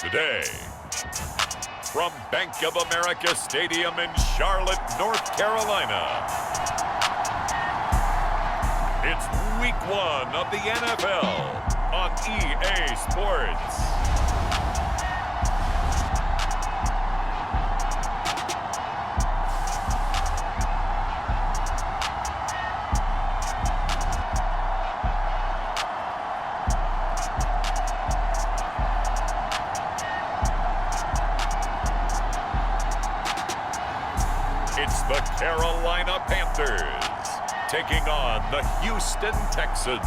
Today, from Bank of America Stadium in Charlotte, North Carolina, it's Week 1 of the NFL on EA Sports. It's the Carolina Panthers taking on the Houston Texans.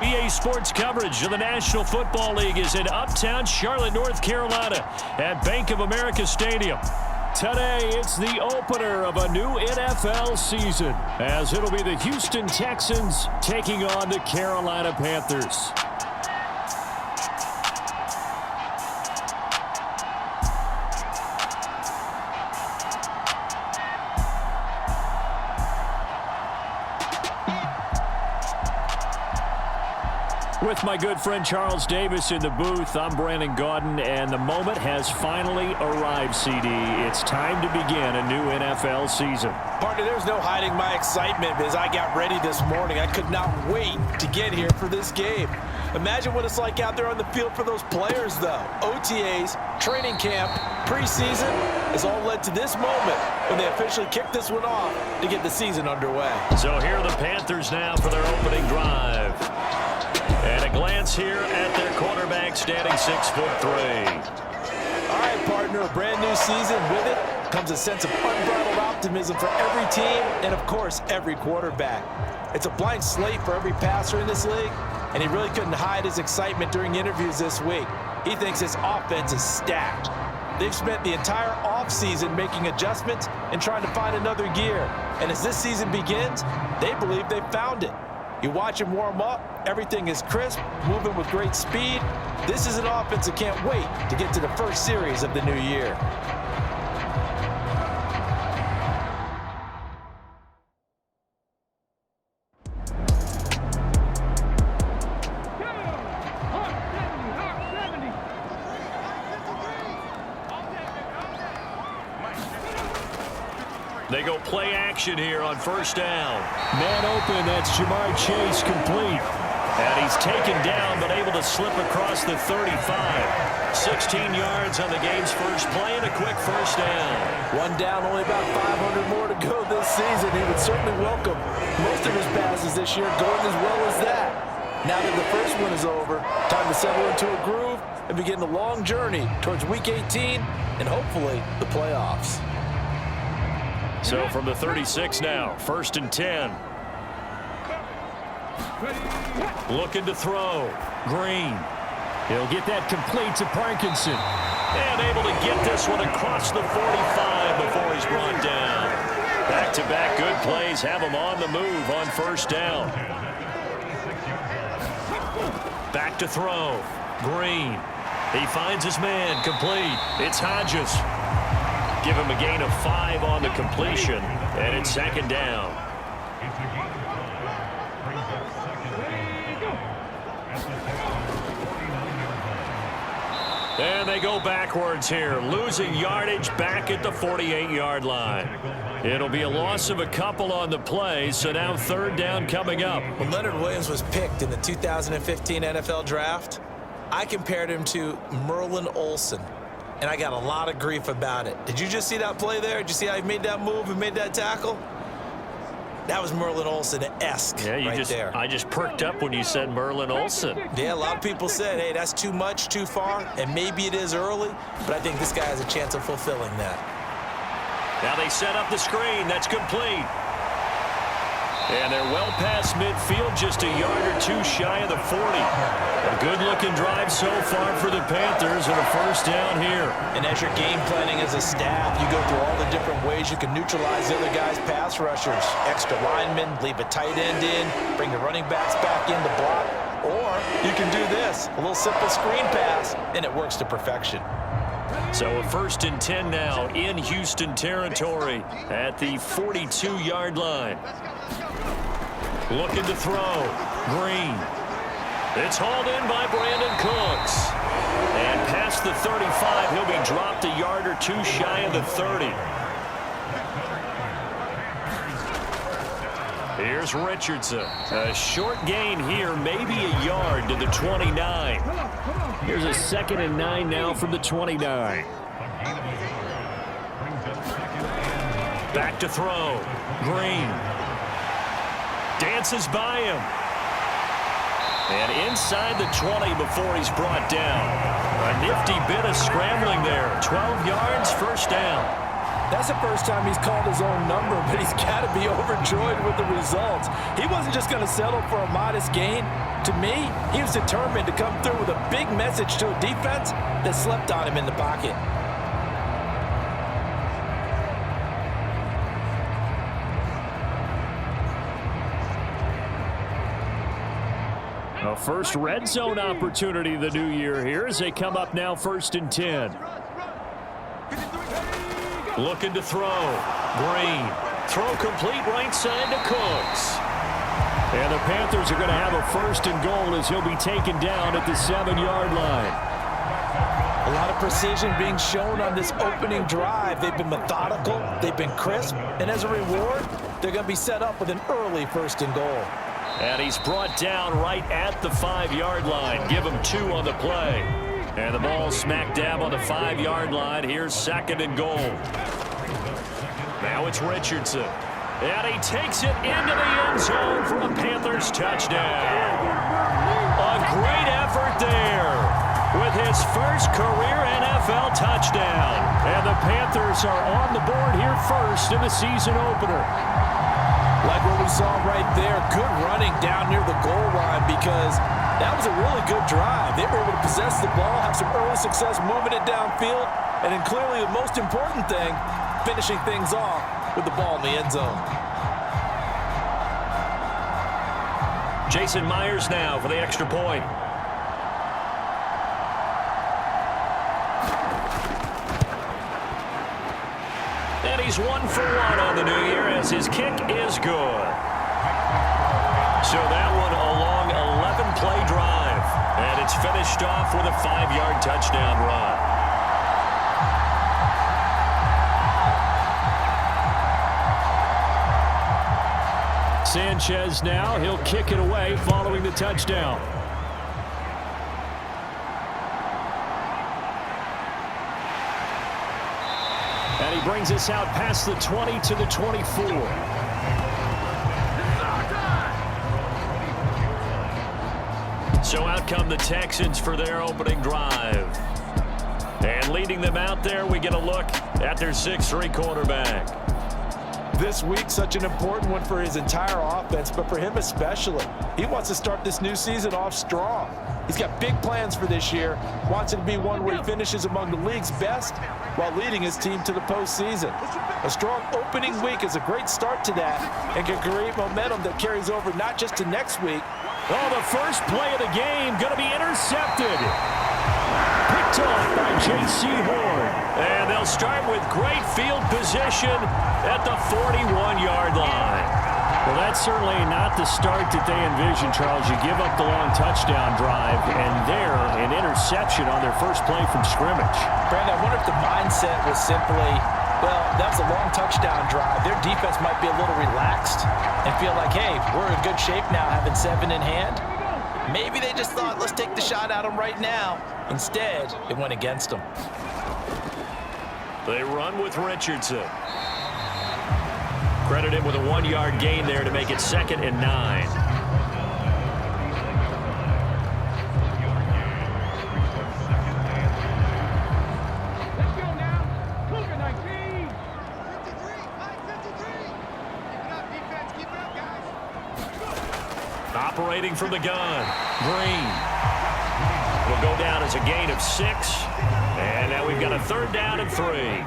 EA Sports coverage of the National Football League is in uptown Charlotte, North Carolina at Bank of America Stadium. Today, it's the opener of a new NFL season, as it'll be the Houston Texans taking on the Carolina Panthers. With my good friend Charles Davis in the booth, I'm Brandon Gaudin, and the moment has finally arrived, CD. It's time to begin a new NFL season. Partner, there's no hiding my excitement as I got ready this morning. I could not wait to get here for this game. Imagine what it's like out there on the field for those players, though. OTAs, training camp, preseason has all led to this moment when they officially kick this one off to get the season underway. So here are the Panthers now for their opening drive. And a glance here at their quarterback, standing 6'3". All right, partner, a brand new season. With it comes a sense of unbridled optimism for every team and, of course, every quarterback. It's a blank slate for every passer in this league, and he really couldn't hide his excitement during interviews this week. He thinks his offense is stacked. They've spent the entire offseason making adjustments and trying to find another gear. And as this season begins, they believe they've found it. You watch him warm up, everything is crisp, moving with great speed. This is an offense that can't wait to get to the first series of the new year. They go play action here on first down. Man open, that's Jamar Chase complete. And he's taken down but able to slip across the 35. 16 yards on the game's first play and a quick first down. One down, only about 500 more to go this season. He would certainly welcome most of his passes this year going as well as that. Now that the first one is over, time to settle into a groove and begin the long journey towards Week 18 and hopefully the playoffs. So from the 36 now, 1st and 10. Looking to throw. Green. He'll get that complete to Parkinson. And able to get this one across the 45 before he's brought down. Back-to-back good plays have him on the move on first down. Back to throw. Green. He finds his man. Complete. It's Hodges. Give him a gain of 5 on the completion, and it's second down. And they go backwards here, losing yardage back at the 48-yard line. It'll be a loss of a couple on the play, so now third down coming up. When Leonard Williams was picked in the 2015 NFL Draft, I compared him to Merlin Olsen. And I got a lot of grief about it. Did you just see that play there? Did you see how he made that move and made that tackle? That was Merlin Olsen-esque there. I just perked up when you said Merlin Olsen. Yeah, a lot of people said, hey, that's too much, too far, and maybe it is early, but I think this guy has a chance of fulfilling that. Now they set up the screen. That's complete. And they're well past midfield, just a yard or two shy of the 40. A good-looking drive so far for the Panthers and a first down here. And as you're game planning as a staff, you go through all the different ways you can neutralize the other guy's pass rushers. Extra linemen, leave a tight end in, bring the running backs back in to block. Or you can do this, a little simple screen pass, and it works to perfection. So a 1st and 10 now in Houston territory at the 42-yard line. Looking to throw. Green. It's hauled in by Brandon Cooks. And past the 35, he'll be dropped a yard or two shy of the 30. Here's Richardson. A short gain here, maybe a yard to the 29. Here's a 2nd and 9 now from the 29. Back to throw. Green. Dances by him. And inside the 20 before he's brought down. A nifty bit of scrambling there. 12 yards, first down. That's the first time he's called his own number, but he's got to be overjoyed with the results. He wasn't just going to settle for a modest gain. To me, he was determined to come through with a big message to a defense that slept on him in the pocket. A first red zone opportunity the new year here as they come up now 1st and 10. Looking to throw. Green. Throw complete right side to Cooks. And the Panthers are going to have a 1st and goal as he'll be taken down at the 7-yard line. A lot of precision being shown on this opening drive. They've been methodical. They've been crisp. And as a reward, they're going to be set up with an early 1st and goal. And he's brought down right at the 5-yard line. Give him 2 on the play. And the ball smack dab on the 5-yard line. Here's 2nd and goal. Now it's Richardson. And he takes it into the end zone for a Panthers touchdown. A great effort there with his first career NFL touchdown. And the Panthers are on the board here first in the season opener. Like what we saw right there, good running down near the goal line because that was a really good drive. They were able to possess the ball, have some early success moving it downfield, and then clearly the most important thing, finishing things off with the ball in the end zone. Jason Myers now for the extra point. And he's 1 for 1 on the new year as his kick is good. So that one a long 11-play drive. And it's finished off with a 5-yard touchdown run. Sanchez now, he'll kick it away following the touchdown. And he brings us out past the 20 to the 24. So out come the Texans for their opening drive. And leading them out there, we get a look at their 6'3" quarterback. This week, such an important one for his entire offense, but for him especially. He wants to start this new season off strong. He's got big plans for this year, wants it to be one where he finishes among the league's best while leading his team to the postseason. A strong opening week is a great start to that and can create momentum that carries over not just to next week. Oh, the first play of the game going to be intercepted. Picked off by J.C. Horn. And they'll start with great field position at the 41-yard line. Well, that's certainly not the start that they envisioned, Charles. You give up the long touchdown drive, and there, an interception on their first play from scrimmage. Brandon, I wonder if the mindset was simply, well, that was a long touchdown drive. Their defense might be a little relaxed and feel like, hey, we're in good shape now having 7 in hand. Maybe they just thought, let's take the shot at them right now. Instead, it went against them. They run with Richardson. Credit him with a 1-yard gain there to make it 2nd and 9. Operating from the gun, Green. Will go down as a gain of 6. And now we've got a 3rd down and 3.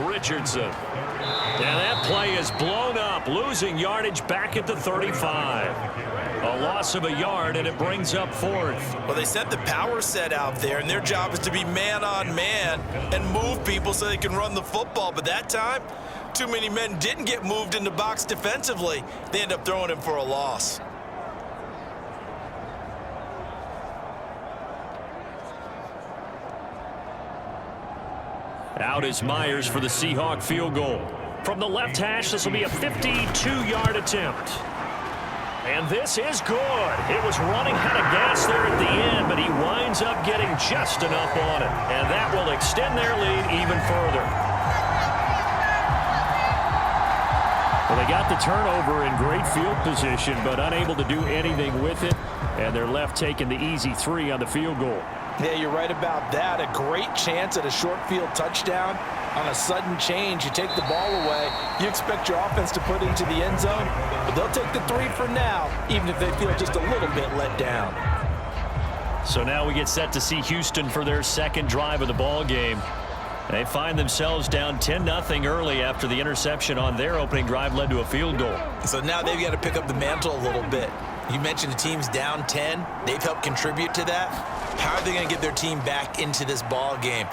Richardson. And that play is blown up, losing yardage back at the 35. A loss of a yard, and it brings up 4th. Well, they set the power set out there, and their job is to be man-on-man and move people so they can run the football. But that time, Too many men didn't get moved in the box defensively. They end up throwing him for a loss. Out is Myers for the Seahawk field goal. From the left hash, this will be a 52-yard attempt. And this is good. It was running out of gas there at the end, but he winds up getting just enough on it. And that will extend their lead even further. Well, they got the turnover in great field position, but unable to do anything with it. And they're left taking the easy 3 on the field goal. Yeah, you're right about that. A great chance at a short field touchdown. On a sudden change, you take the ball away. You expect your offense to put it into the end zone, but they'll take the 3 for now, even if they feel just a little bit let down. So now we get set to see Houston for their second drive of the ball game. They find themselves down 10-0 early after the interception on their opening drive led to a field goal. So now they've got to pick up the mantle a little bit. You mentioned the team's down 10. They've helped contribute to that. How are they going to get their team back into this ball game?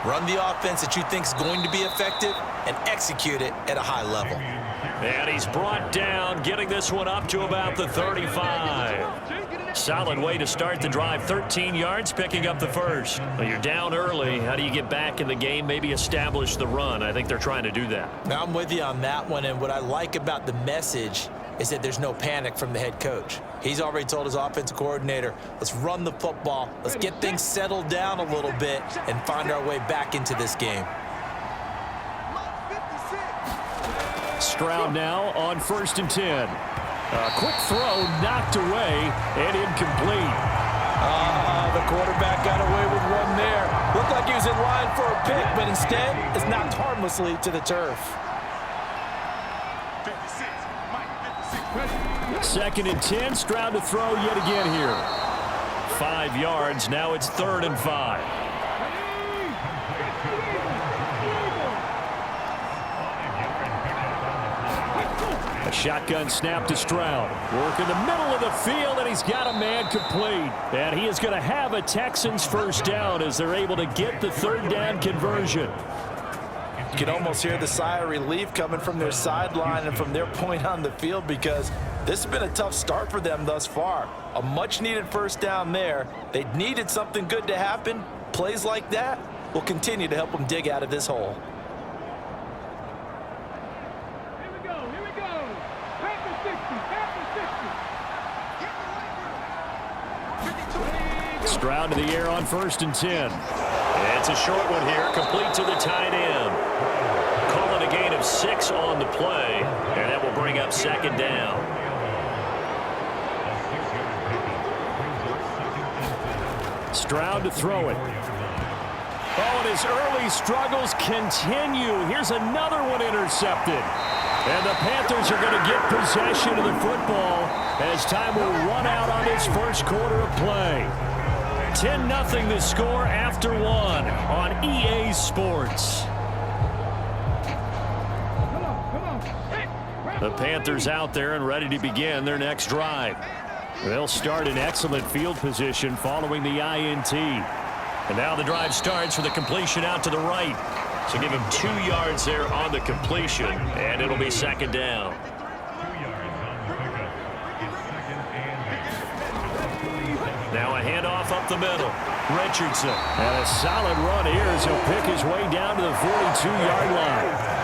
Run the offense that you think is going to be effective and execute it at a high level. And he's brought down, getting this one up to about the 35. Solid way to start the drive. 13 yards, picking up the first. Well, you're down early. How do you get back in the game, maybe establish the run? I think they're trying to do that. Now, I'm with you on that one, and what I like about the message is that there's no panic from the head coach. He's already told his offensive coordinator, let's run the football, let's get things settled down a little bit and find our way back into this game. Stroud now on 1st and 10. A quick throw knocked away and incomplete. The quarterback got away with one there. Looked like he was in line for a pick, but instead it's knocked harmlessly to the turf. 2nd and 10. Stroud to throw yet again here. 5 yards. Now it's 3rd and 5. A shotgun snap to Stroud. Work in the middle of the field, and he's got a man complete. And he is going to have a Texans first down as they're able to get the 3rd down conversion. You can almost hear the sigh of relief coming from their sideline and from their point on the field, because this has been a tough start for them thus far. A much-needed first down there. They needed something good to happen. Plays like that will continue to help them dig out of this hole. Here we go. Panther 60, Panther 60. Stroud to the air on 1st and 10. It's a short one here, complete to the tight end. Call it a gain of 6 on the play, and that will bring up 2nd down. Stroud to throw it. Oh, and his early struggles continue. Here's another one intercepted. And the Panthers are going to get possession of the football as time will run out on this first quarter of play. 10-0 the score after 1 on EA Sports. The Panthers out there and ready to begin their next drive. They'll start in excellent field position following the INT. And now the drive starts with a completion out to the right. So give him 2 yards there on the completion, and it'll be 2nd down. Now a handoff up the middle. Richardson. And a solid run here as he'll pick his way down to the 42-yard line.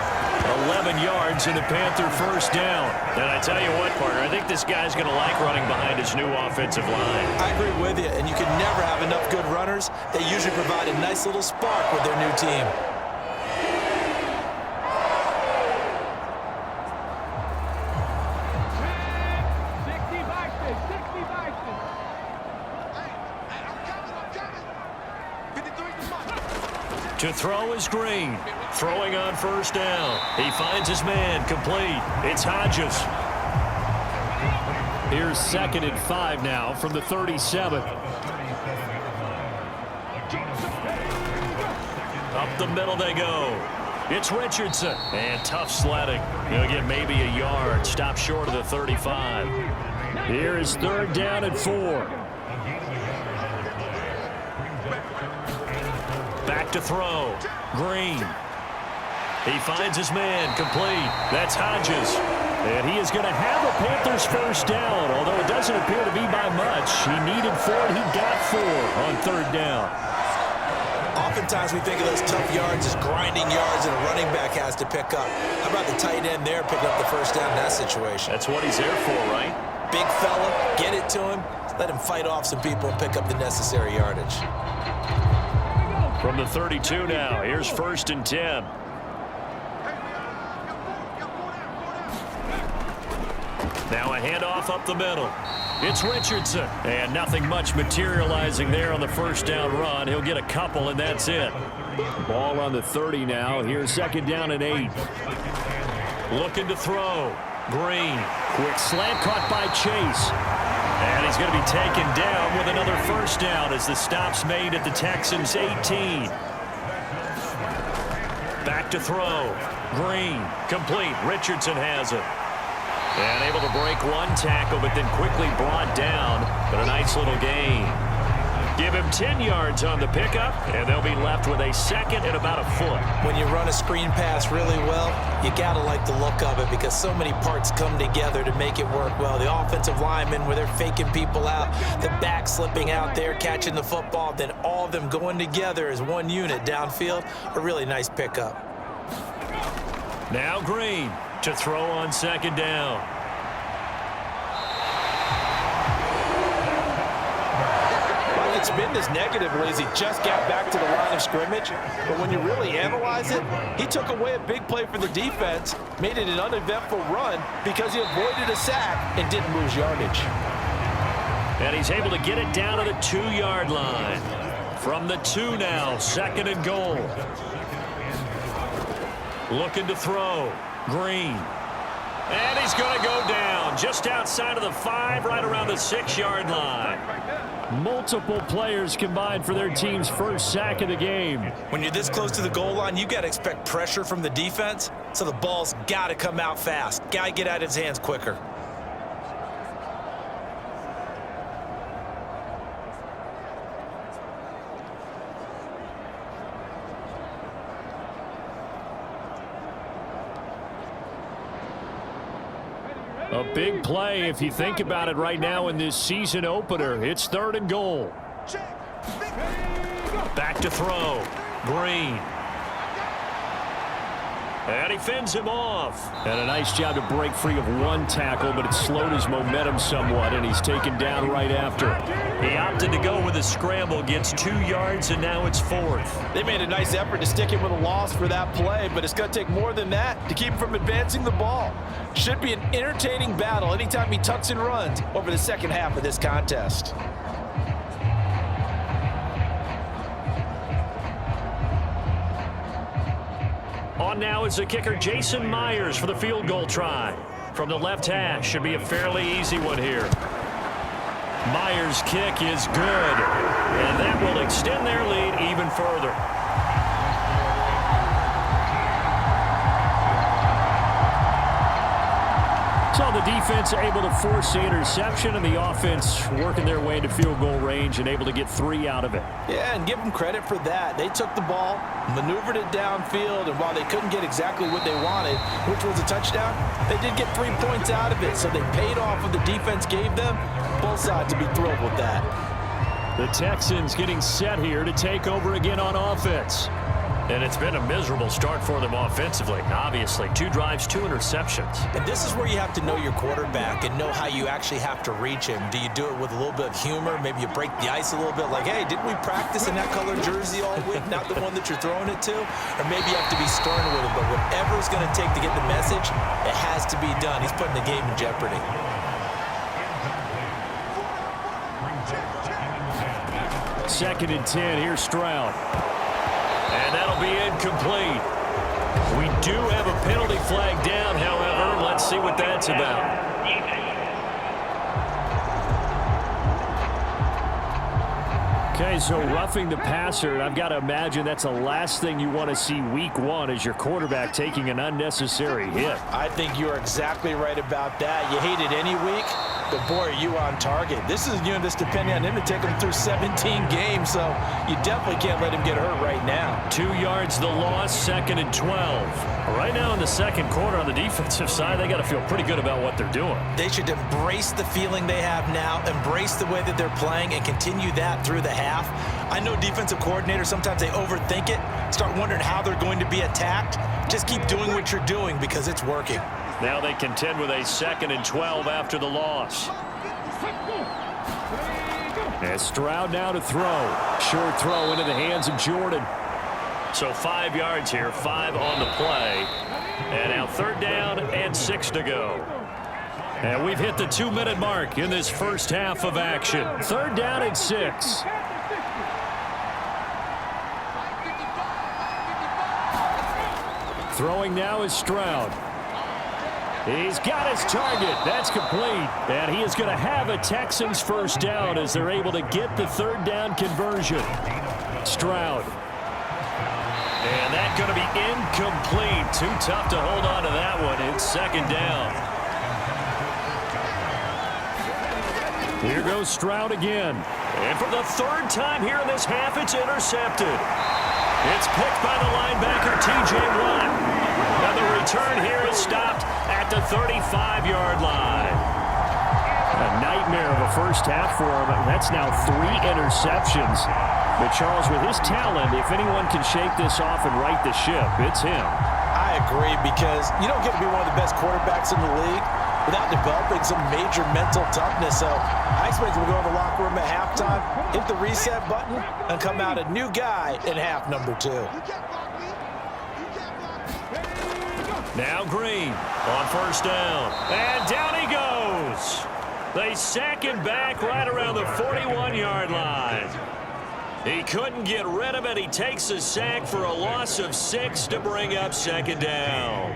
11 yards in the Panther first down. And I tell you what, partner, I think this guy's going to like running behind his new offensive line. I agree with you, and you can never have enough good runners. They usually provide a nice little spark with their new team. To throw is Green. Throwing on 1st down. He finds his man complete. It's Hodges. Here's 2nd and 5 now from the 37. Up the middle they go. It's Richardson. And tough sledding. He'll get maybe a yard. Stop short of the 35. Here is 3rd down and 4. Back to throw. Green. He finds his man, complete. That's Hodges. And he is going to have a Panthers first down, although it doesn't appear to be by much. He needed 4, he got 4 on third down. Oftentimes we think of those tough yards as grinding yards that a running back has to pick up. How about the tight end there picking up the first down in that situation? That's what he's there for, right? Big fella, get it to him, let him fight off some people and pick up the necessary yardage. From the 32 now, here's 1st and 10. Now a handoff up the middle. It's Richardson. And nothing much materializing there on the first down run. He'll get a couple, and that's it. Ball on the 30 now. Here's 2nd down and 8. Looking to throw. Green. Quick slant caught by Chase. And he's going to be taken down with another first down as the stop's made at the Texans' 18. Back to throw. Green. Complete. Richardson has it. And able to break one tackle, but then quickly brought down. But a nice little gain. Give him 10 yards on the pickup, and they'll be left with a 2nd and about a foot. When you run a screen pass really well, you got to like the look of it because so many parts come together to make it work well. The offensive linemen, where they're faking people out, the back slipping out there, catching the football, then all of them going together as one unit downfield. A really nice pickup. Now Green to throw on 2nd down. It's been this negatively as he just got back to the line of scrimmage. But when you really analyze it, he took away a big play for the defense, made it an uneventful run because he avoided a sack and didn't lose yardage. And he's able to get it down to the 2-yard line. From the 2 now, 2nd and goal. Looking to throw. Green. And he's going to go down just outside of the 5, right around the 6-yard line. Multiple players combined for their team's first sack of the game. When you're this close to the goal line, you got to expect pressure from the defense, so the ball's got to come out fast. Got to get out of his hands quicker. A big play if you think about it right now in this season opener. It's 3rd and goal. Back to throw. Green. And he fends him off. And a nice job to break free of one tackle, but it slowed his momentum somewhat, and he's taken down right after. He opted to go with a scramble, gets 2 yards, and now it's 4th. They made a nice effort to stick him with a loss for that play, but it's going to take more than that to keep him from advancing the ball. Should be an entertaining battle anytime he tucks and runs over the second half of this contest. On now is the kicker Jason Myers for the field goal try. From the left hash, should be a fairly easy one here. Myers' kick is good, and that will extend their lead even further. So the defense able to force the interception, and the offense working their way into field goal range and able to get 3 out of it. Yeah, and give them credit for that. They took the ball, maneuvered it downfield, and while they couldn't get exactly what they wanted, which was a touchdown, they did get 3 points out of it. So they paid off what the defense gave them. Both sides will be thrilled with that. The Texans getting set here to take over again on offense. And it's been a miserable start for them offensively. Obviously, 2 drives, 2 interceptions. And this is where you have to know your quarterback and know how you actually have to reach him. Do you do it with a little bit of humor? Maybe you break the ice a little bit like, hey, didn't we practice in that color jersey all week, not the one that you're throwing it to? Or maybe you have to be stern with him. But whatever it's going to take to get the message, it has to be done. He's putting the game in jeopardy. Second and 10. Here's Stroud. And that'll be incomplete. We do have a penalty flag down, however. Let's see what that's about. Okay, so roughing the passer, I've got to imagine that's the last thing you want to see week 1 as your quarterback taking an unnecessary hit. I think you're exactly right about that. You hate it any week, But boy, are you on target. This is a unit that's depending on him to take him through 17 games, so you definitely can't let him get hurt right now. 2 yards the loss, 2nd and 12. Right now in the second quarter on the defensive side, they got to feel pretty good about what they're doing. They should embrace the feeling they have now, embrace the way that they're playing, and continue that through the half. I know defensive coordinators, sometimes they overthink it, start wondering how they're going to be attacked. Just keep doing what you're doing because it's working. Now they contend with a 2nd and 12 after the loss. And Stroud now to throw. Short throw into the hands of Jordan. So 5 yards here, 5 on the play. And now 3rd down and 6 to go. And we've hit the 2-minute mark in this first half of action. 3rd down and 6. Throwing now is Stroud. He's got his target. That's complete. And he is going to have a Texans first down as they're able to get the 3rd down conversion. Stroud. And that's going to be incomplete. Too tough to hold on to that one. It's 2nd down. Here goes Stroud again. And for the 3rd time here in this half, it's intercepted. It's picked by the linebacker, T.J. Watt. And the return here is stopped at the 35-yard line. A nightmare of a first half for him. That's now 3 interceptions. But Charles, with his talent, if anyone can shake this off and right the ship, it's him. I agree, because you don't get to be one of the best quarterbacks in the league without developing some major mental toughness. So I expect him to go in the locker room at halftime, hit the reset button, and come out a new guy in half number 2. Now Green on 1st down. And down he goes. They sack him back right around the 41-yard line. He couldn't get rid of it. He takes a sack for a loss of 6 to bring up 2nd down.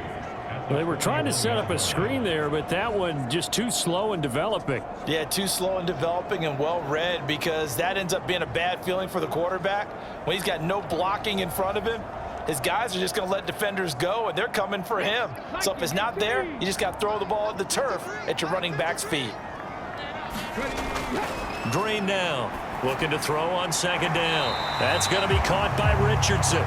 Well, they were trying to set up a screen there, but that one just too slow in developing. Yeah, too slow in developing and well read, because that ends up being a bad feeling for the quarterback. When he's got no blocking in front of him, his guys are just going to let defenders go, and they're coming for him. So if it's not there, you just got to throw the ball at the turf at your running back's feet. Green now, looking to throw on 2nd down. That's going to be caught by Richardson.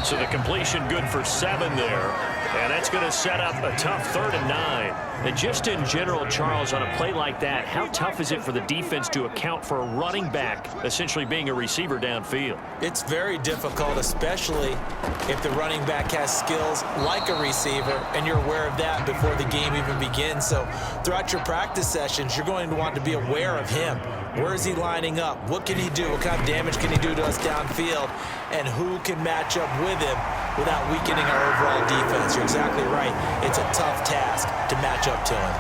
So the completion good for 7 there. And that's going to set up a tough 3rd and 9. And just in general, Charles, on a play like that, how tough is it for the defense to account for a running back essentially being a receiver downfield? It's very difficult, especially if the running back has skills like a receiver, and you're aware of that before the game even begins. So throughout your practice sessions, you're going to want to be aware of him. Where is he lining up? What can he do? What kind of damage can he do to us downfield? And who can match up with him without weakening our overall defense? You're exactly right. It's a tough task to match up to him.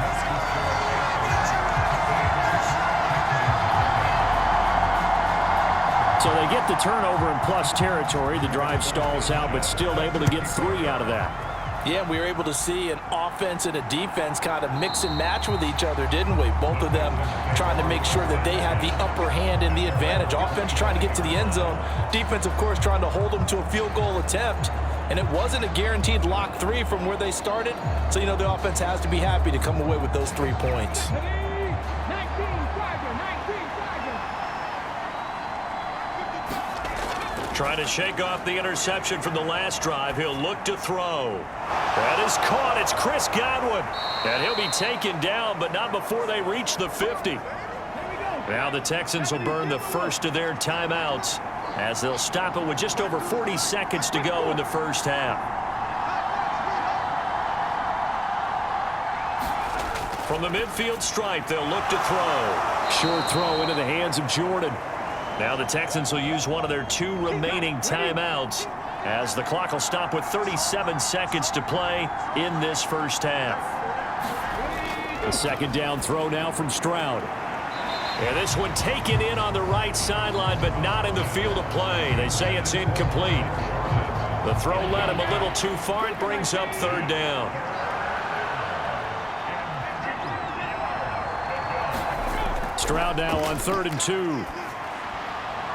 So they get the turnover in plus territory. The drive stalls out, but still able to get 3 out of that. Yeah, we were able to see an offense and a defense kind of mix and match with each other, didn't we? Both of them trying to make sure that they had the upper hand and the advantage. Offense trying to get to the end zone. Defense, of course, trying to hold them to a field goal attempt. And it wasn't a guaranteed lock 3 from where they started. So, you know, the offense has to be happy to come away with those 3 points. Trying to shake off the interception from the last drive. He'll look to throw. That is caught. It's Chris Godwin. And he'll be taken down, but not before they reach the 50. Now the Texans will burn the first of their timeouts as they'll stop it with just over 40 seconds to go in the first half. From the midfield stripe, they'll look to throw. Short throw into the hands of Jordan. Now the Texans will use one of their 2 remaining timeouts as the clock will stop with 37 seconds to play in this first half. The 2nd down throw now from Stroud. And this one taken in on the right sideline, but not in the field of play. They say it's incomplete. The throw led him a little too far. It brings up 3rd down. Stroud now on 3rd and 2.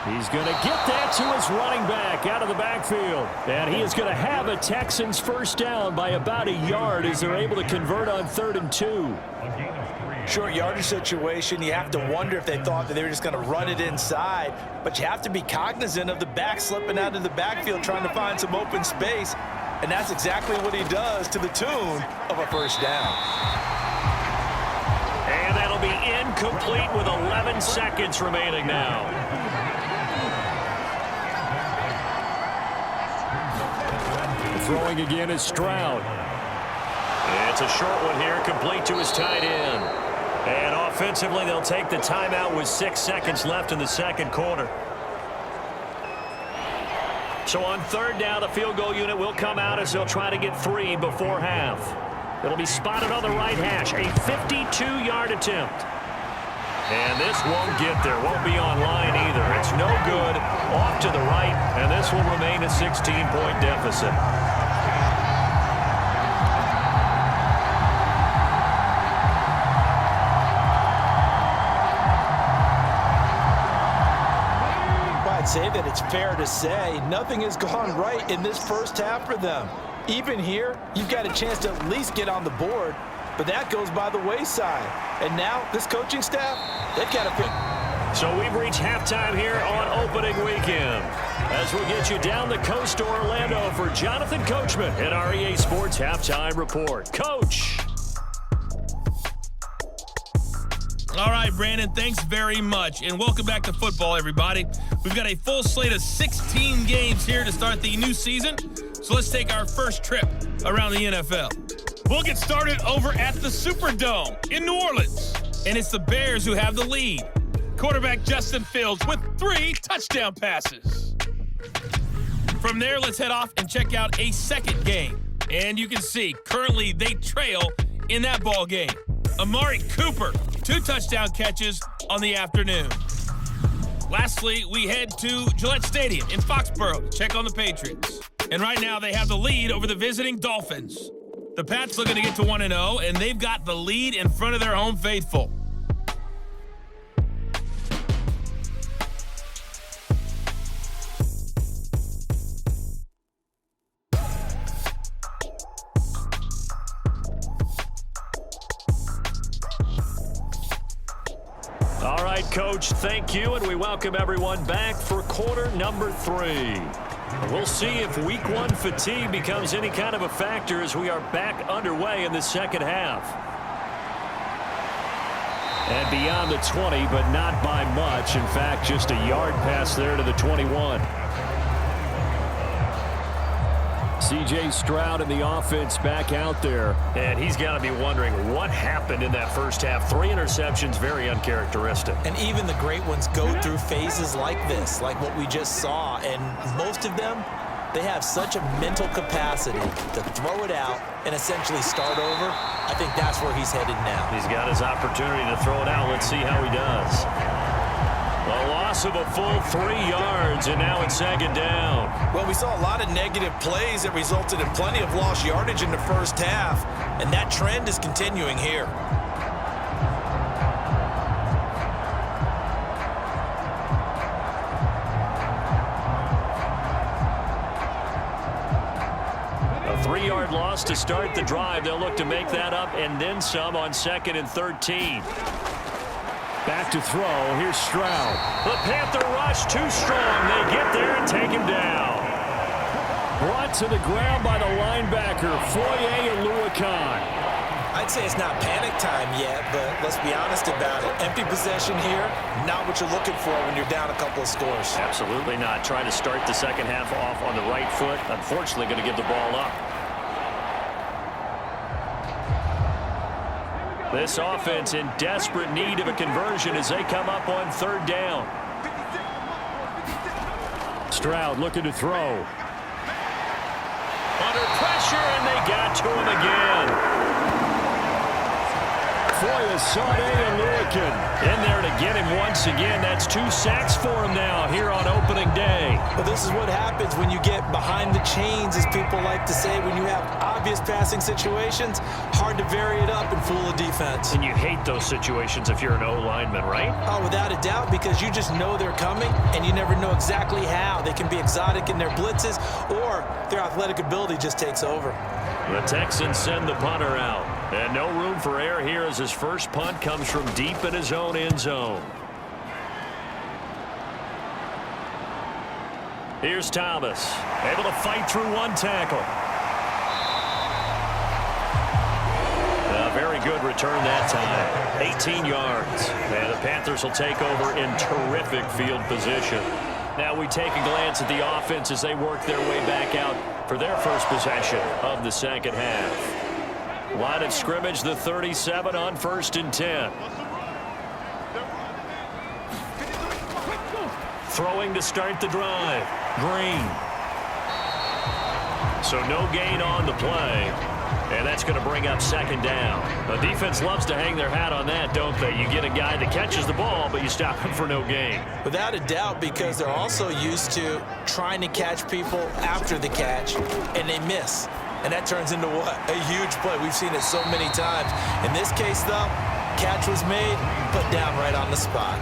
He's going to get that to his running back out of the backfield. And he is going to have a Texans first down by about a yard as they're able to convert on 3rd and 2. Short yardage situation, you have to wonder if they thought that they were just going to run it inside. But you have to be cognizant of the back slipping out of the backfield trying to find some open space. And that's exactly what he does to the tune of a first down. And that'll be incomplete with 11 seconds remaining now. Throwing again is Stroud. It's a short one here, complete to his tight end. And offensively, they'll take the timeout with 6 seconds left in the second quarter. So on 3rd down, the field goal unit will come out as they'll try to get 3 before half. It'll be spotted on the right hash, a 52-yard attempt. And this won't get there, won't be on line either. It's no good, off to the right, and this will remain a 16-point deficit. I'd say that it's fair to say nothing has gone right in this first half for them. Even here, you've got a chance to at least get on the board, but that goes by the wayside. And now, this coaching staff, they've got to pick. So we've reached halftime here on opening weekend. As we'll get you down the coast to Orlando for Jonathan Coachman at our EA Sports Halftime Report. Coach! All right, Brandon, thanks very much. And welcome back to football, everybody. We've got a full slate of 16 games here to start the new season. So let's take our first trip around the NFL. We'll get started over at the Superdome in New Orleans. And it's the Bears who have the lead. Quarterback Justin Fields with 3 touchdown passes. From there, let's head off and check out a second game. And you can see, currently they trail in that ball game. Amari Cooper, 2 touchdown catches on the afternoon. Lastly, we head to Gillette Stadium in Foxborough to check on the Patriots. And right now, they have the lead over the visiting Dolphins. The Pats looking to get to 1-0, and they've got the lead in front of their home faithful. All right, Coach, thank you, and we welcome everyone back for quarter number 3. We'll see if week 1 fatigue becomes any kind of a factor as we are back underway in the second half. And beyond the 20, but not by much. In fact, just a yard pass there to the 21. C.J. Stroud in the offense back out there. And he's got to be wondering what happened in that first half. 3 interceptions, very uncharacteristic. And even the great ones go through phases like this, like what we just saw. And most of them, they have such a mental capacity to throw it out and essentially start over. I think that's where he's headed now. He's got his opportunity to throw it out. Let's see how he does. A loss of a full 3 yards, and now it's second down. Well, we saw a lot of negative plays that resulted in plenty of lost yardage in the first half, and that trend is continuing here. A 3-yard loss to start the drive. They'll look to make that up and then some on 2nd and 13. Back to throw. Here's Stroud. The Panther rush too strong. They get there and take him down. Brought to the ground by the linebacker, Foye Oluokun. I'd say it's not panic time yet, but let's be honest about it. Empty possession here, not what you're looking for when you're down a couple of scores. Absolutely not. Trying to start the second half off on the right foot. Unfortunately, going to give the ball up. This offense in desperate need of a conversion as they come up on 3rd down. Stroud looking to throw. Under pressure, and they got to him again. Foye Sade and Lurikin in there to get him once again. That's 2 sacks for him now here on opening day. Well, this is what happens when you get behind the chains, as people like to say. When you have obvious passing situations, hard to vary it up and fool a defense. And you hate those situations if you're an O-lineman, right? Oh, without a doubt, because you just know they're coming, and you never know exactly how. They can be exotic in their blitzes, or their athletic ability just takes over. The Texans send the punter out. And no room for error here as his first punt comes from deep in his own end zone. Here's Thomas, able to fight through one tackle. A very good return that time. 18 yards. And the Panthers will take over in terrific field position. Now we take a glance at the offense as they work their way back out for their first possession of the second half. Line of scrimmage, the 37 on 1st and 10. Throwing to start the drive. Green. So no gain on the play. And that's going to bring up second down. The defense loves to hang their hat on that, don't they? You get a guy that catches the ball, but you stop him for no gain. Without a doubt, because they're also used to trying to catch people after the catch, and they miss. And that turns into what? A huge play. We've seen it so many times. In this case, though, catch was made, put down right on the spot.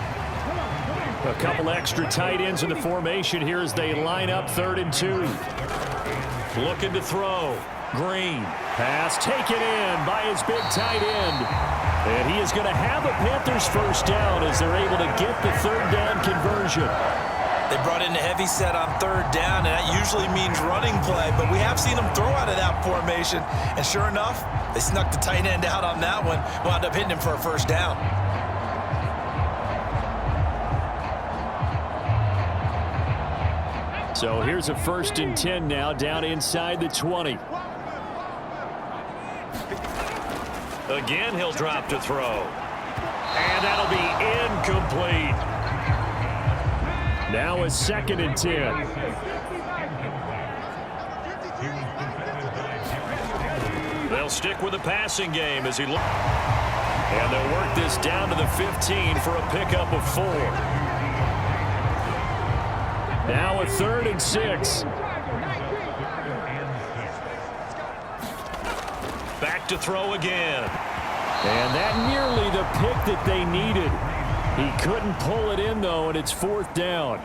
A couple extra tight ends in the formation here as they line up 3rd and 2. Looking to throw. Green. Pass taken in by his big tight end. And he is going to have a Panthers first down as they're able to get the 3rd down conversion. They brought in a heavy set on 3rd down, and that usually means running play, but we have seen them throw out of that formation, and sure enough, they snuck the tight end out on that one, wound up hitting him for a first down. So here's a 1st and 10 now, down inside the 20. Again, he'll drop to throw. And that'll be incomplete. Now a 2nd and 10. They'll stick with the passing game as he looks. And they'll work this down to the 15 for a pickup of 4. Now a 3rd and 6. Back to throw again. And that nearly the pick that they needed. He couldn't pull it in, though, and it's 4th down.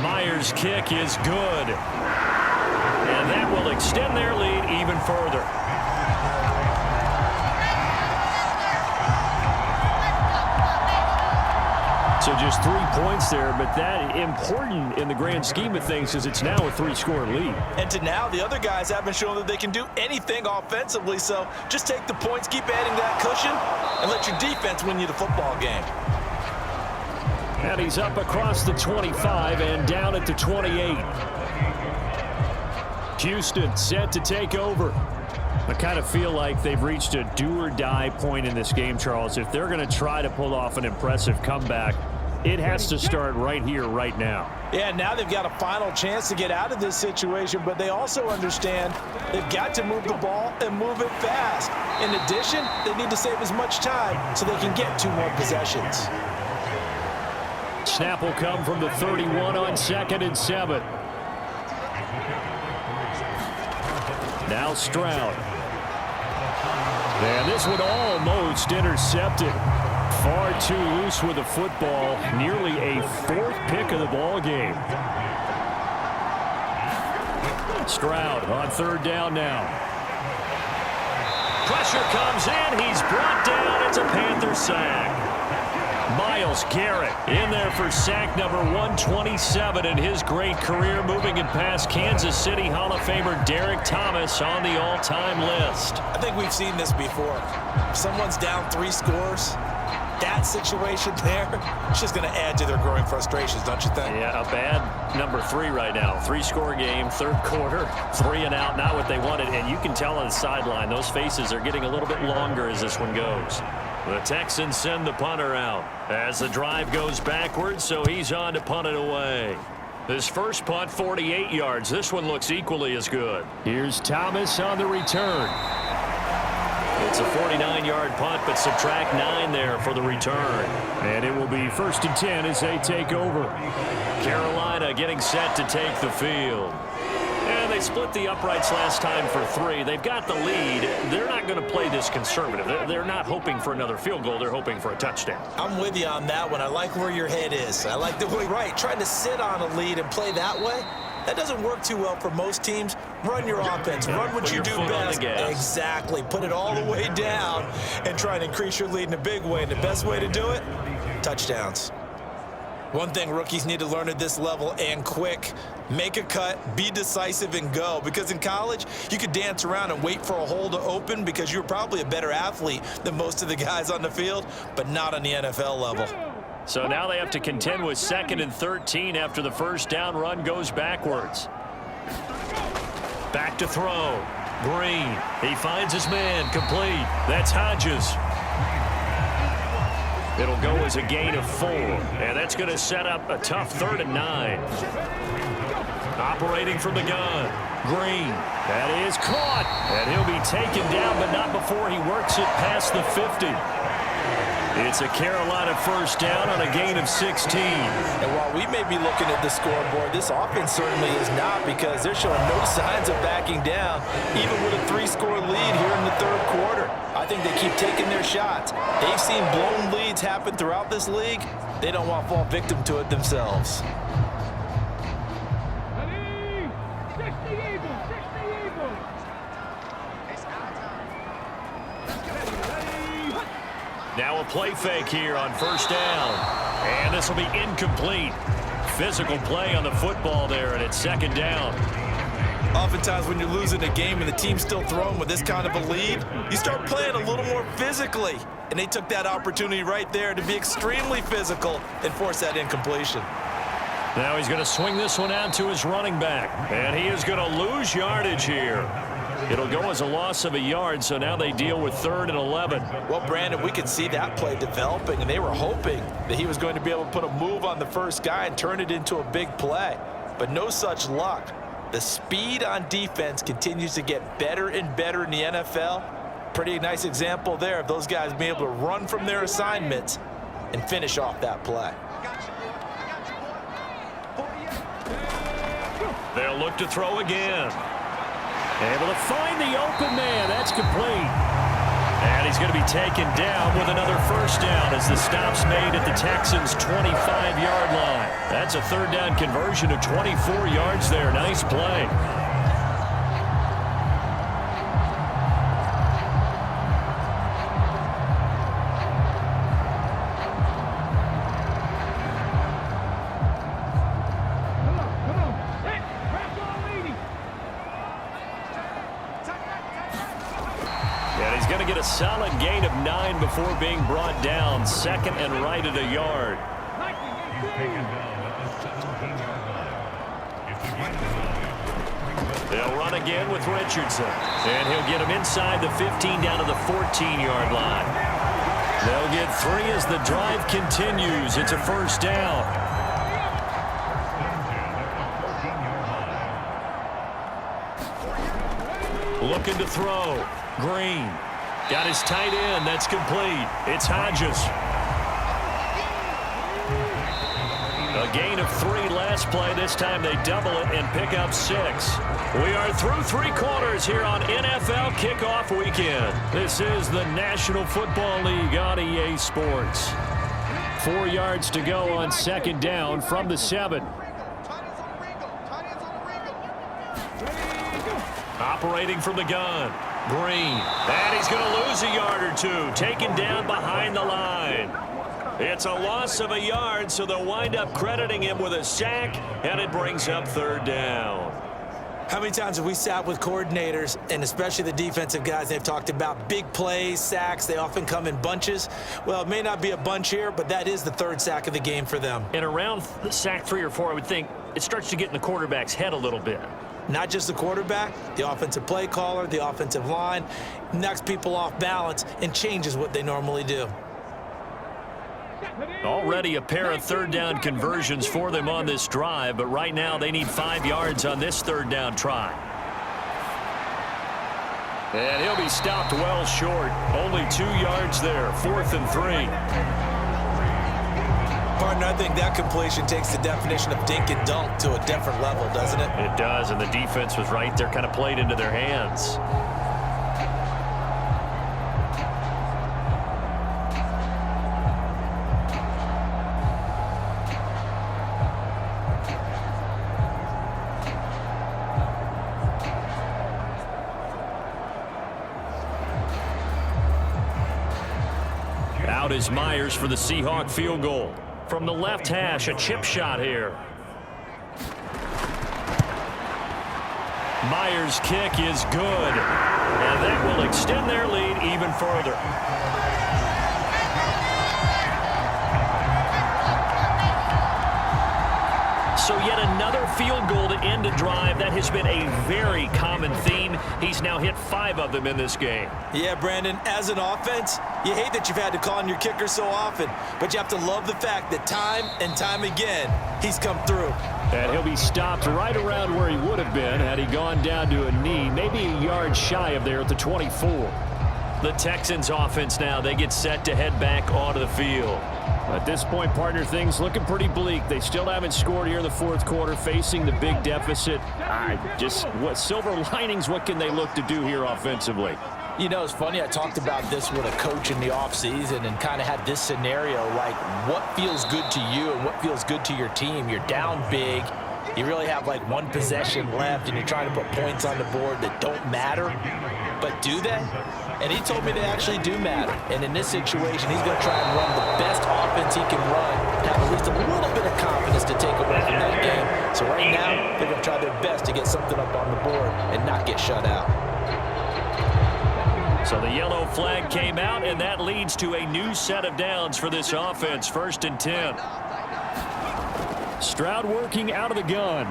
Myers' kick is good. And that will extend their lead even further. So just 3 points there, but that important in the grand scheme of things is it's now a 3-score lead. And to now, the other guys haven't shown that they can do anything offensively, so just take the points, keep adding that cushion, and let your defense win you the football game. And he's up across the 25 and down at the 28. Houston set to take over. I kind of feel like they've reached a do-or-die point in this game, Charles. If they're going to try to pull off an impressive comeback, it has to start right here, right now. Yeah, now they've got a final chance to get out of this situation, but they also understand they've got to move the ball and move it fast. In addition, they need to save as much time so they can get 2 more possessions. Snap will come from the 31 on 2nd and 7. Now Stroud. And this one almost intercepted. Far too loose with the football. Nearly a 4th pick of the ball game. Stroud on 3rd down now. Pressure comes in. He's brought down. It's a Panther sack. Myles Garrett in there for sack number 127 in his great career, moving it past Kansas City Hall of Famer Derek Thomas on the all-time list. I think we've seen this before. If someone's down 3 scores, that situation there, it's just going to add to their growing frustrations, don't you think? Yeah, a bad number 3 right now. 3-score game, 3rd quarter, 3 and out, not what they wanted. And you can tell on the sideline, those faces are getting a little bit longer as this one goes. The Texans send the punter out as the drive goes backwards, so he's on to punt it away. His first punt, 48 yards. This one looks equally as good. Here's Thomas on the return. It's a 49-yard punt, but subtract 9 there for the return. And it will be 1st and 10 as they take over. Carolina getting set to take the field. And they split the uprights last time for 3. They've got the lead. They're not going to play this conservative. They're not hoping for another field goal. They're hoping for a touchdown. I'm with you on that one. I like where your head is. I like the way, right, trying to sit on a lead and play that way. That doesn't work too well for most teams. Run your offense. Run what you do best. Exactly. Put it all the way down and try and increase your lead in a big way. And the best way to do it, touchdowns. One thing rookies need to learn at this level, and quick, make a cut, be decisive, and go. Because in college, you could dance around and wait for a hole to open because you're probably a better athlete than most of the guys on the field, but not on the NFL level. So now they have to contend with 2nd and 13 after the first down run goes backwards. Back to throw. Green. He finds his man. Complete. That's Hodges. It'll go as a gain of 4. And that's going to set up a tough 3rd and 9. Operating from the gun. Green. That is caught. And he'll be taken down, but not before he works it past the 50. It's a Carolina first down on a gain of 16. And while we may be looking at the scoreboard, this offense certainly is not, because they're showing no signs of backing down, even with a 3-score lead here in the 3rd quarter. I think they keep taking their shots. They've seen blown leads happen throughout this league. They don't want to fall victim to it themselves. Now a play fake here on first down. And this will be incomplete. Physical play on the football there, and it's 2nd down. Oftentimes when you're losing a game and the team's still throwing with this kind of a lead, you start playing a little more physically. And they took that opportunity right there to be extremely physical and force that incompletion. Now he's going to swing this one out to his running back. And he is going to lose yardage here. It'll go as a loss of a yard, so now they deal with 3rd and 11. Well, Brandon, we could see that play developing, and they were hoping that he was going to be able to put a move on the first guy and turn it into a big play. But no such luck. The speed on defense continues to get better and better in the NFL. Pretty nice example there of those guys being able to run from their assignments and finish off that play. They'll look to throw again. Able to find the open man. That's complete. And he's going to be taken down with another first down as the stop's made at the Texans' 25-yard line. That's a 3rd down conversion of 24 yards there. Nice play. A solid gain of 9 before being brought down. 2nd and right at a yard. They'll run again with Richardson. And he'll get him inside the 15 down to the 14-yard line. They'll get 3 as the drive continues. It's a first down. Looking to throw. Green. Got his tight end. That's complete. It's Hodges. A gain of 3 last play. This time they double it and pick up 6. We are through 3 quarters here on NFL Kickoff Weekend. This is the National Football League on EA Sports. 4 yards to go on 2nd down from the 7. Operating from the gun. Green. And he's going to lose a yard or 2. Taken down behind the line. It's a loss of a yard, so they'll wind up crediting him with a sack, and it brings up 3rd down. How many times have we sat with coordinators, and especially the defensive guys, they've talked about big plays, sacks. They often come in bunches. Well, it may not be a bunch here, but that is the 3rd sack of the game for them. And around sack 3 or 4, I would think it starts to get in the quarterback's head a little bit. Not just the quarterback, the offensive play caller, the offensive line, knocks people off balance and changes what they normally do. Already a pair of 3rd down conversions for them on this drive, but right now they need 5 yards on this 3rd down try. And he'll be stopped well short. Only 2 yards there. 4th and 3. Partner, I think that completion takes the definition of dink and dunk to a different level, doesn't it? It does, and the defense was right there, kind of played into their hands. Out is Myers for the Seahawk field goal. From the left hash, a chip shot here. Myers' kick is good. And that will extend their lead even further. So yet another field goal to end a drive. That has been a very common theme. He's now hit 5 of them in this game. Yeah, Brandon, as an offense, you hate that you've had to call on your kicker so often, but you have to love the fact that time and time again, he's come through. And he'll be stopped right around where he would have been had he gone down to a knee, maybe a yard shy of there at the 24. The Texans offense now, they get set to head back onto the field. At this point, partner, things looking pretty bleak. They still haven't scored here in the 4th quarter, facing the big deficit. What silver linings, what can they look to do here offensively? You know, it's funny, I talked about this with a coach in the offseason and kind of had this scenario, like what feels good to you and what feels good to your team. You're down big. You really have like 1 possession left, and you're trying to put points on the board that don't matter. But do they? And he told me they actually do matter. And in this situation, he's going to try and run the best offense he can run, have at least a little bit of confidence to take away from that game. So right now, they're going to try their best to get something up on the board and not get shut out. So the yellow flag came out, and that leads to a new set of downs for this offense. 1st and 10. Stroud working out of the gun.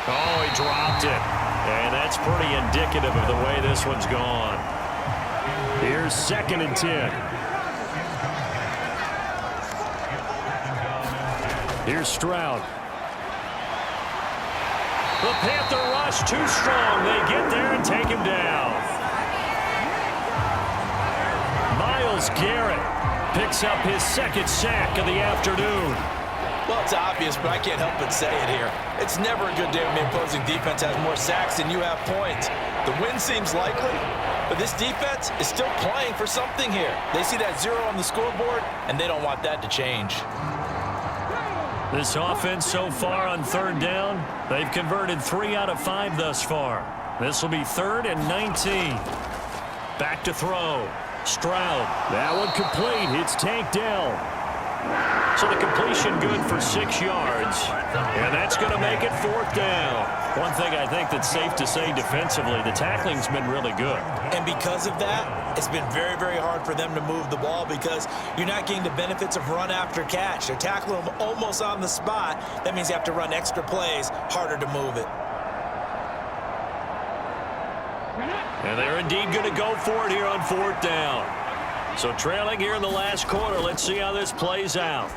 Oh, he dropped it. And that's pretty indicative of the way this one's gone. Here's 2nd and 10. Here's Stroud. The Panther rush too strong. They get there and take him down. Myles Garrett picks up his 2nd sack of the afternoon. Well, it's obvious, but I can't help but say it here. It's never a good day when the opposing defense has more sacks than you have points. The win seems likely, but this defense is still playing for something here. They see that 0 on the scoreboard, and they don't want that to change. This offense so far on 3rd down, they've converted 3 out of 5 thus far. This will be 3rd and 19. Back to throw. Stroud. That one complete. It's tanked down. So the completion good for 6 yards. And that's going to make it 4th down. One thing I think that's safe to say defensively, the tackling's been really good. And because of that, it's been very, very hard for them to move the ball because you're not getting the benefits of run after catch. They're tackling them almost on the spot. That means you have to run extra plays, harder to move it. And they're indeed going to go for it here on 4th down. So trailing here in the last quarter. Let's see how this plays out.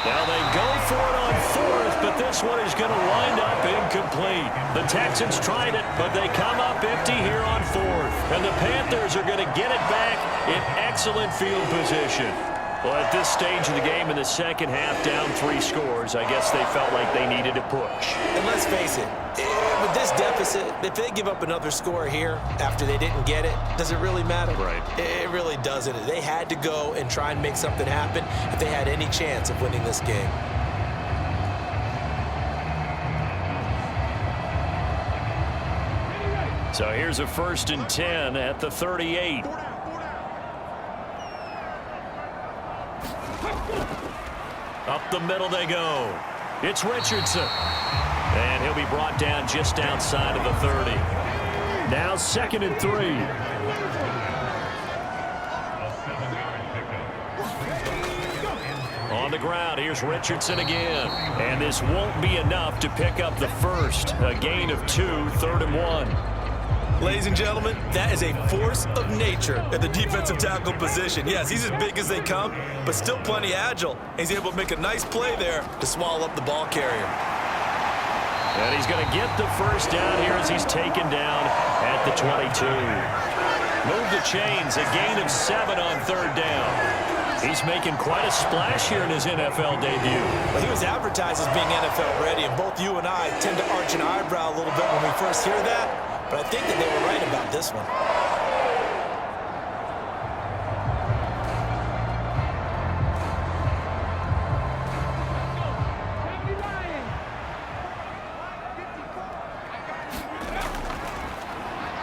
Now they go for it on 4th, but this one is going to wind up incomplete. The Texans tried it, but they come up empty here on 4th. And the Panthers are going to get it back in excellent field position. Well, at this stage of the game in the 2nd half, down 3 scores, I guess they felt like they needed a push. And let's face it, with this deficit, if they give up another score here after they didn't get it, does it really matter? Right. It really doesn't. They had to go and try and make something happen if they had any chance of winning this game. So here's a 1st and 10 at the 38. Up the middle they go. It's Richardson. And he'll be brought down just outside of the 30. Now 2nd and 3. On the ground, here's Richardson again. And this won't be enough to pick up the 1st. A gain of 2, 3rd and 1. Ladies and gentlemen, that is a force of nature at the defensive tackle position. Yes, he's as big as they come, but still plenty agile. He's able to make a nice play there to swallow up the ball carrier. And he's going to get the first down here as he's taken down at the 22. Move the chains, a gain of 7 on third down. He's making quite a splash here in his NFL debut. Well, he was advertised as being NFL ready, and both you and I tend to arch an eyebrow a little bit when we first hear that, but I think that they were right about this one.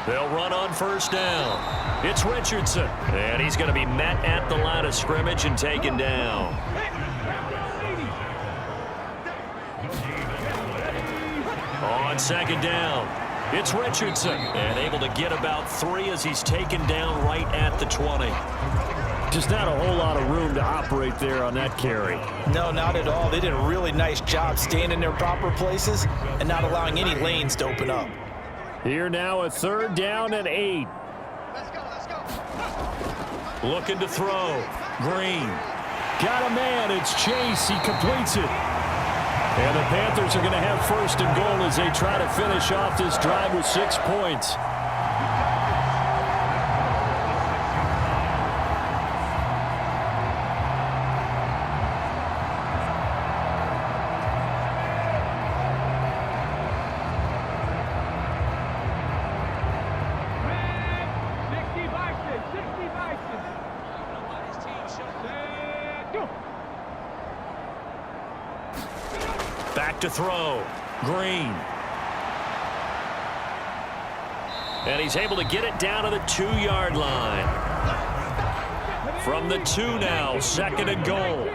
They'll run on first down. It's Richardson, and he's going to be met at the line of scrimmage and taken down. On second down, it's Richardson, and able to get about 3 as he's taken down right at the 20. Just not a whole lot of room to operate there on that carry. No, not at all. They did a really nice job staying in their proper places and not allowing any lanes to open up. Here now, a third down and 8. Looking to throw. Green. Got a man. It's Chase. He completes it. And the Panthers are going to have first and goal as they try to finish off this drive with 6 points. Back to throw. Green. And he's able to get it down to the 2-yard line. From the 2 now, second and goal.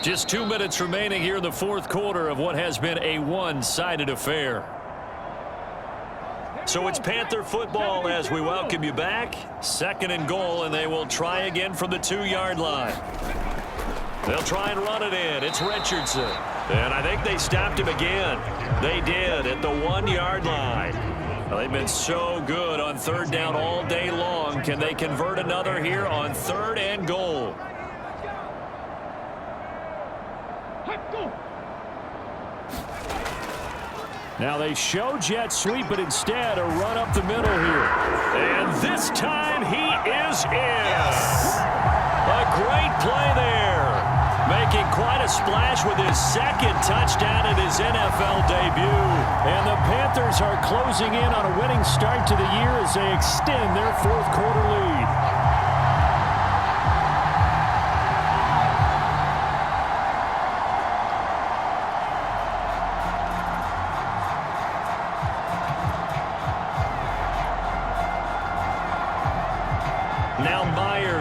Just 2 minutes remaining here in the fourth quarter of what has been a one-sided affair. So it's Panther football as we welcome you back. Second and goal, and they will try again from the 2-yard line. They'll try and run it in. It's Richardson. And I think they stopped him again. They did at the 1-yard line. Well, they've been so good on third down all day long. Can they convert another here on third and goal? Now they show jet sweep, but instead a run up the middle here. And this time he is in. A great play there. Making quite a splash with his second touchdown in his NFL debut. And the Panthers are closing in on a winning start to the year as they extend their fourth quarter lead.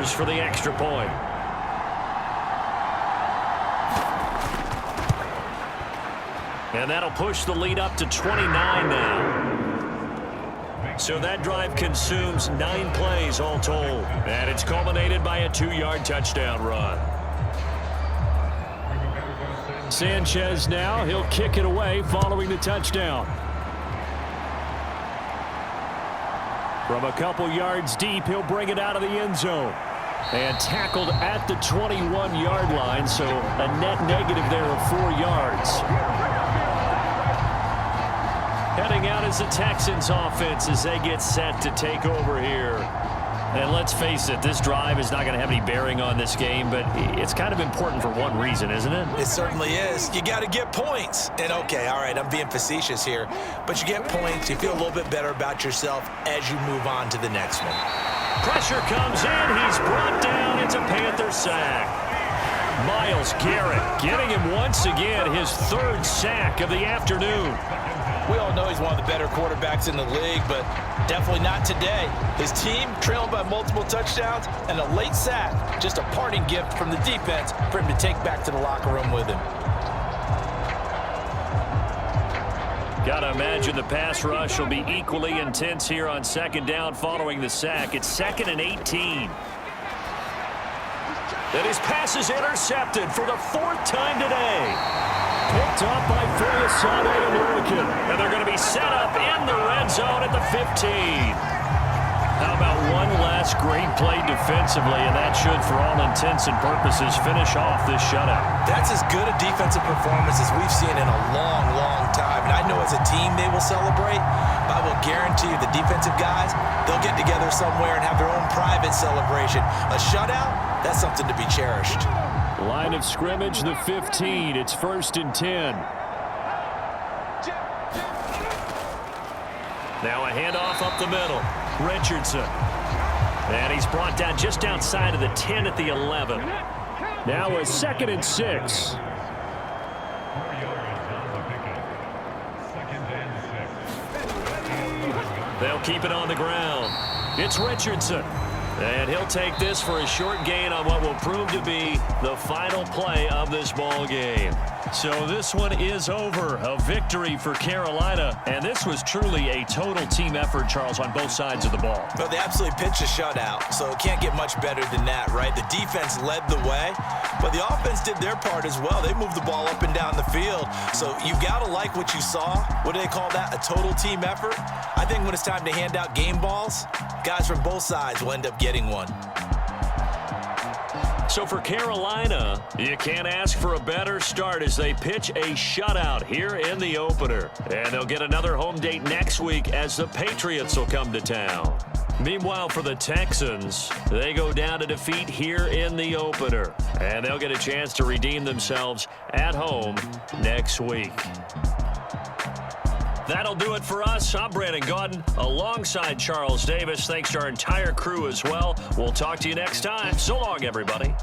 For the extra point. And that'll push the lead up to 29 now. So that drive consumes 9 plays all told. And it's culminated by a 2-yard touchdown run. Sanchez now, he'll kick it away following the touchdown. From a couple yards deep, he'll bring it out of the end zone. And tackled at the 21-yard line, so a net negative there of 4 yards. Heading out is the Texans offense as they get set to take over here. And let's face it, this drive is not going to have any bearing on this game, but it's kind of important for one reason, isn't it? It certainly is. You got to get points. And okay, all right, I'm being facetious here, but you get points, you feel a little bit better about yourself as you move on to the next one. Pressure comes in. He's brought down. It's a Panther sack. Myles Garrett getting him once again his 3rd sack of the afternoon. We all know he's one of the better quarterbacks in the league, but definitely not today. His team trailing by multiple touchdowns and a late sack, just a parting gift from the defense for him to take back to the locker room with him. Gotta imagine the pass rush will be equally intense here on second down following the sack. It's 2nd and 18. And his pass is intercepted for the 4th time today. Picked up by Foyesade and Lurkin. And they're going to be set up in the red zone at the 15. How about one last great play defensively, and that should, for all intents and purposes, finish off this shutout. That's as good a defensive performance as we've seen in a long, long time. And I know as a team they will celebrate, but I will guarantee you the defensive guys, they'll get together somewhere and have their own private celebration. A shutout, that's something to be cherished. Line of scrimmage, the 15. It's 1st and 10. Now a handoff up the middle. Richardson. And he's brought down just outside of the 10 at the 11. Now a 2nd and 6. They'll keep it on the ground. It's Richardson. And he'll take this for a short gain on what will prove to be the final play of this ball game. So this one is over. A victory for Carolina. And this was truly a total team effort, Charles, on both sides of the ball. Well, they absolutely pitched a shutout, so it can't get much better than that, right? The defense led the way, but the offense did their part as well. They moved the ball up and down the field. So you got to like what you saw. What do they call that? A total team effort? I think when it's time to hand out game balls, guys from both sides will end up getting one. So for Carolina, you can't ask for a better start as they pitch a shutout here in the opener. And they'll get another home date next week as the Patriots will come to town. Meanwhile, for the Texans, they go down to defeat here in the opener. And they'll get a chance to redeem themselves at home next week. That'll do it for us. I'm Brandon Gaudin alongside Charles Davis. Thanks to our entire crew as well. We'll talk to you next time. So long, everybody.